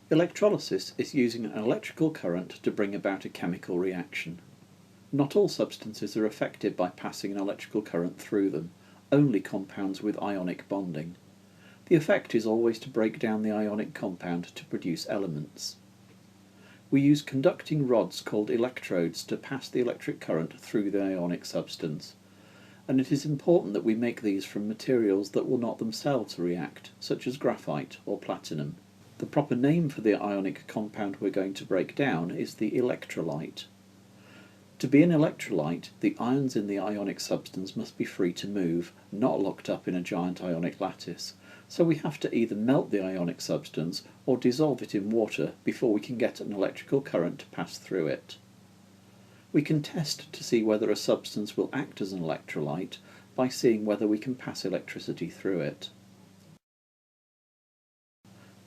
Electrolysis is using an electrical current to bring about a chemical reaction. Not all substances are affected by passing an electrical current through them, only compounds with ionic bonding. The effect is always to break down the ionic compound to produce elements. We use conducting rods called electrodes to pass the electric current through the ionic substance, and it is important that we make these from materials that will not themselves react, such as graphite or platinum. The proper name for the ionic compound we're going to break down is the electrolyte. To be an electrolyte, the ions in the ionic substance must be free to move, not locked up in a giant ionic lattice, so we have to either melt the ionic substance or dissolve it in water before we can get an electrical current to pass through it. We can test to see whether a substance will act as an electrolyte by seeing whether we can pass electricity through it.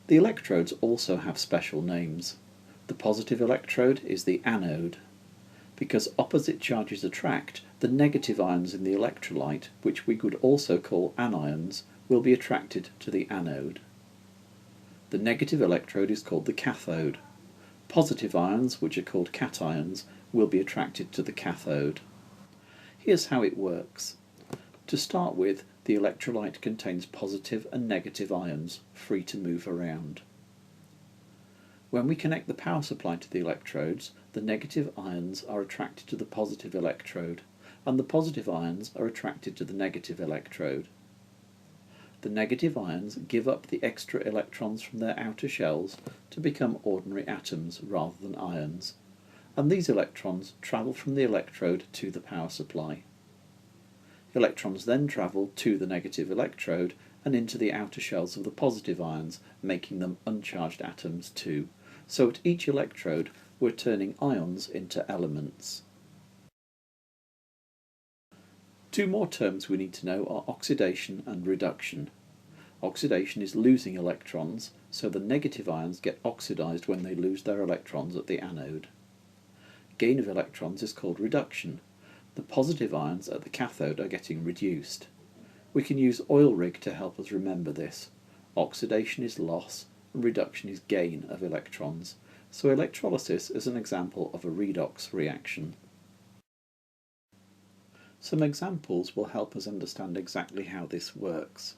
The electrodes also have special names. The positive electrode is the anode. Because opposite charges attract, the negative ions in the electrolyte, which we could also call anions, will be attracted to the anode. The negative electrode is called the cathode. Positive ions, which are called cations, will be attracted to the cathode. Here's how it works. To start with, the electrolyte contains positive and negative ions, free to move around. When we connect the power supply to the electrodes, the negative ions are attracted to the positive electrode, and the positive ions are attracted to the negative electrode. The negative ions give up the extra electrons from their outer shells to become ordinary atoms rather than ions, and these electrons travel from the electrode to the power supply. Electrons then travel to the negative electrode and into the outer shells of the positive ions, making them uncharged atoms too. So at each electrode we're turning ions into elements. Two more terms we need to know are oxidation and reduction. Oxidation is losing electrons, so the negative ions get oxidized when they lose their electrons at the anode. Gain of electrons is called reduction. The positive ions at the cathode are getting reduced. We can use oil rig to help us remember this. Oxidation is loss and reduction is gain of electrons. So electrolysis is an example of a redox reaction. Some examples will help us understand exactly how this works.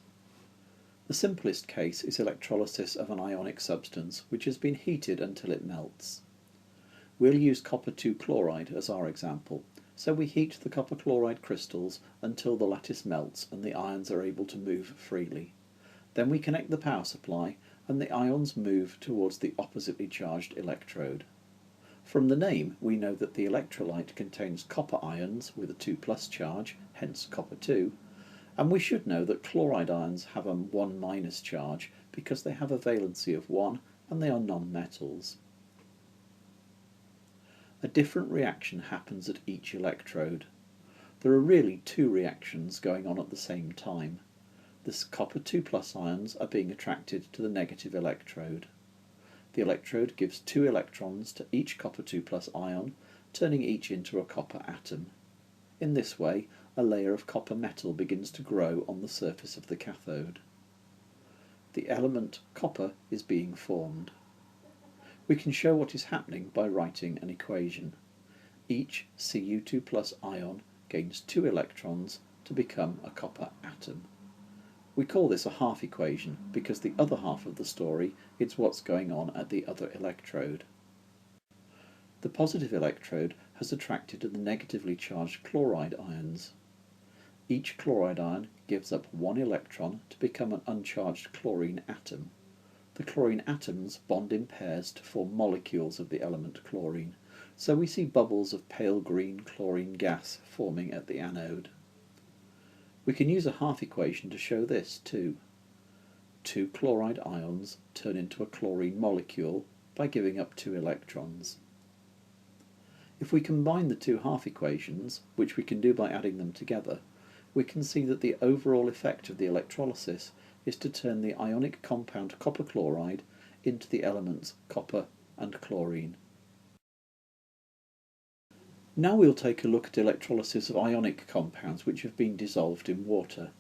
The simplest case is electrolysis of an ionic substance which has been heated until it melts. We'll use copper 2 chloride as our example. So we heat the copper chloride crystals until the lattice melts and the ions are able to move freely. Then we connect the power supply and the ions move towards the oppositely charged electrode. From the name we know that the electrolyte contains copper ions with a 2+ charge, hence copper 2, and we should know that chloride ions have a 1- charge because they have a valency of 1 and they are non-metals. A different reaction happens at each electrode. There are really two reactions going on at the same time. The copper 2+ ions are being attracted to the negative electrode. The electrode gives 2 electrons to each copper 2+ ion, turning each into a copper atom. In this way, a layer of copper metal begins to grow on the surface of the cathode. The element copper is being formed. We can show what is happening by writing an equation. Each Cu2+ ion gains 2 electrons to become a copper atom. We call this a half equation because the other half of the story is what's going on at the other electrode. The positive electrode has attracted the negatively charged chloride ions. Each chloride ion gives up 1 electron to become an uncharged chlorine atom. The chlorine atoms bond in pairs to form molecules of the element chlorine, so we see bubbles of pale green chlorine gas forming at the anode. We can use a half equation to show this too. 2 chloride ions turn into a chlorine molecule by giving up 2 electrons. If we combine the two half equations, which we can do by adding them together, we can see that the overall effect of the electrolysis is to turn the ionic compound copper chloride into the elements copper and chlorine. Now we'll take a look at electrolysis of ionic compounds which have been dissolved in water.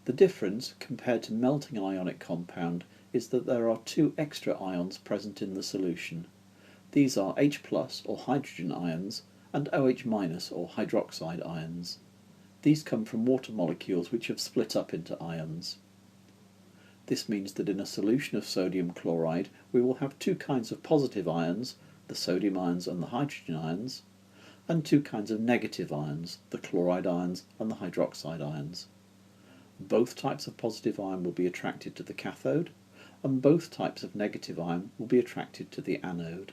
The difference, compared to melting an ionic compound, is that there are two extra ions present in the solution. These are H+ or hydrogen ions and OH- or hydroxide ions. These come from water molecules which have split up into ions. This means that in a solution of sodium chloride we will have two kinds of positive ions, the sodium ions and the hydrogen ions, and two kinds of negative ions, the chloride ions and the hydroxide ions. Both types of positive ion will be attracted to the cathode, and both types of negative ion will be attracted to the anode.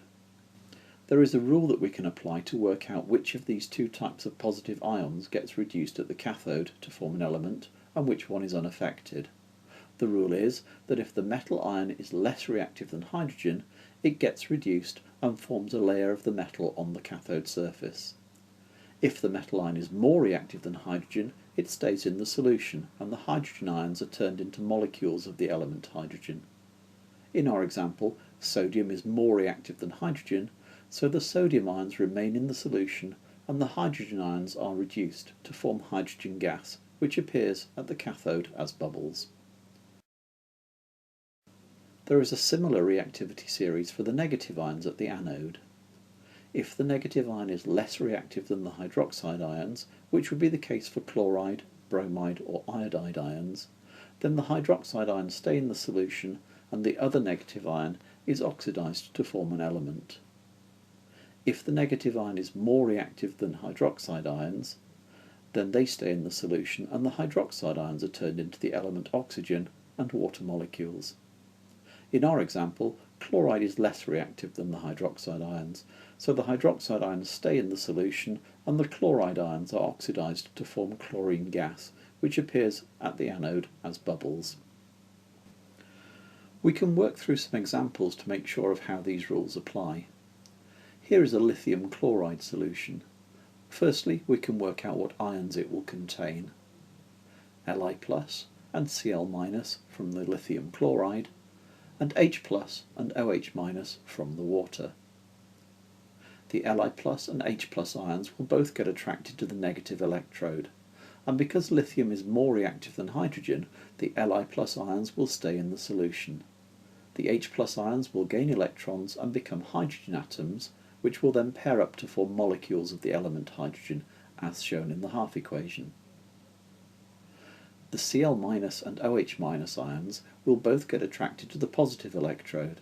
There is a rule that we can apply to work out which of these two types of positive ions gets reduced at the cathode to form an element, and which one is unaffected. The rule is that if the metal ion is less reactive than hydrogen, it gets reduced and forms a layer of the metal on the cathode surface. If the metal ion is more reactive than hydrogen, it stays in the solution and the hydrogen ions are turned into molecules of the element hydrogen. In our example, sodium is more reactive than hydrogen, so the sodium ions remain in the solution and the hydrogen ions are reduced to form hydrogen gas, which appears at the cathode as bubbles. There is a similar reactivity series for the negative ions at the anode. If the negative ion is less reactive than the hydroxide ions, which would be the case for chloride, bromide or iodide ions, then the hydroxide ions stay in the solution and the other negative ion is oxidized to form an element. If the negative ion is more reactive than hydroxide ions, then they stay in the solution and the hydroxide ions are turned into the element oxygen and water molecules. In our example, chloride is less reactive than the hydroxide ions, so the hydroxide ions stay in the solution and the chloride ions are oxidized to form chlorine gas, which appears at the anode as bubbles. We can work through some examples to make sure of how these rules apply. Here is a lithium chloride solution. Firstly, we can work out what ions it will contain. Li+ and Cl- from the lithium chloride, and H+ and OH- from the water. The Li+ and H+ ions will both get attracted to the negative electrode, and because lithium is more reactive than hydrogen, the Li+ ions will stay in the solution. The H+ ions will gain electrons and become hydrogen atoms, which will then pair up to form molecules of the element hydrogen, as shown in the half equation. The Cl- and OH- ions will both get attracted to the positive electrode.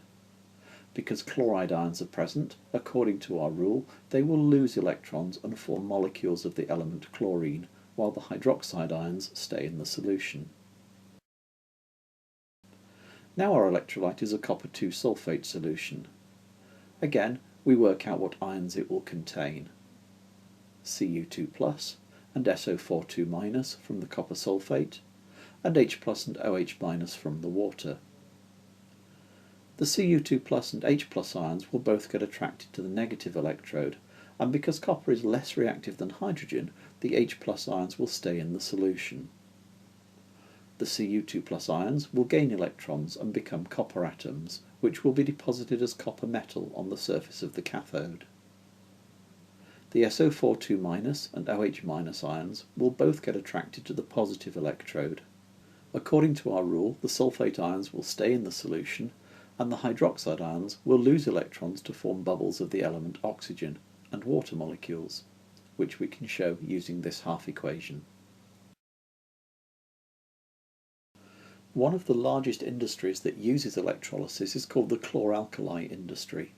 Because chloride ions are present, according to our rule, they will lose electrons and form molecules of the element chlorine, while the hydroxide ions stay in the solution. Now our electrolyte is a copper-2 sulfate solution. Again, we work out what ions it will contain. Cu2+ and SO42- from the copper sulfate, and H+ and OH- from the water. The Cu2+ and H+ ions will both get attracted to the negative electrode, and because copper is less reactive than hydrogen, the H+ ions will stay in the solution. The Cu2+ ions will gain electrons and become copper atoms, which will be deposited as copper metal on the surface of the cathode. The SO42- and OH- ions will both get attracted to the positive electrode. According to our rule, the sulfate ions will stay in the solution, and the hydroxide ions will lose electrons to form bubbles of the element oxygen and water molecules, which we can show using this half equation. One of the largest industries that uses electrolysis is called the chlor-alkali industry.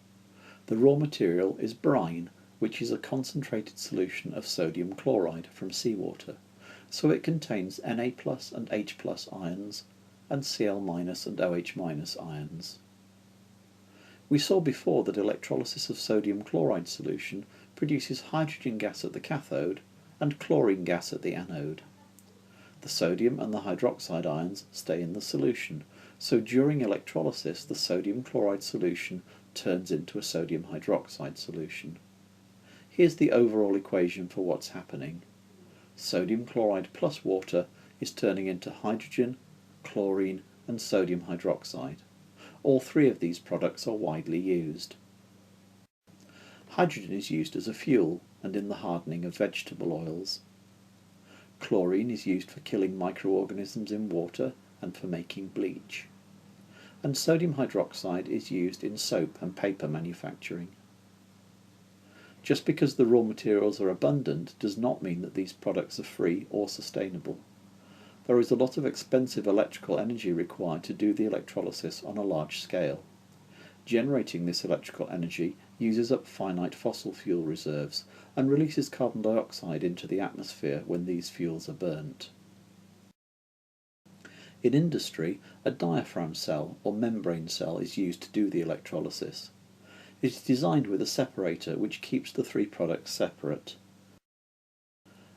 The raw material is brine, which is a concentrated solution of sodium chloride from seawater, so it contains Na+ and H+ ions and Cl- and OH- ions. We saw before that electrolysis of sodium chloride solution produces hydrogen gas at the cathode and chlorine gas at the anode. The sodium and the hydroxide ions stay in the solution, so during electrolysis the sodium chloride solution turns into a sodium hydroxide solution. Here's the overall equation for what's happening. Sodium chloride plus water is turning into hydrogen, chlorine and sodium hydroxide. All three of these products are widely used. Hydrogen is used as a fuel and in the hardening of vegetable oils. Chlorine is used for killing microorganisms in water and for making bleach. and sodium hydroxide is used in soap and paper manufacturing. Just because the raw materials are abundant does not mean that these products are free or sustainable. There is a lot of expensive electrical energy required to do the electrolysis on a large scale. Generating this electrical energy uses up finite fossil fuel reserves and releases carbon dioxide into the atmosphere when these fuels are burnt. In industry, a diaphragm cell or membrane cell is used to do the electrolysis. It is designed with a separator which keeps the three products separate.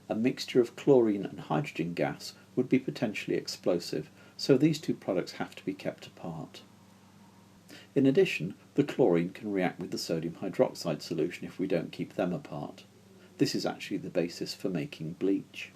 A mixture of chlorine and hydrogen gas would be potentially explosive, so these two products have to be kept apart. In addition, the chlorine can react with the sodium hydroxide solution if we don't keep them apart. This is actually the basis for making bleach.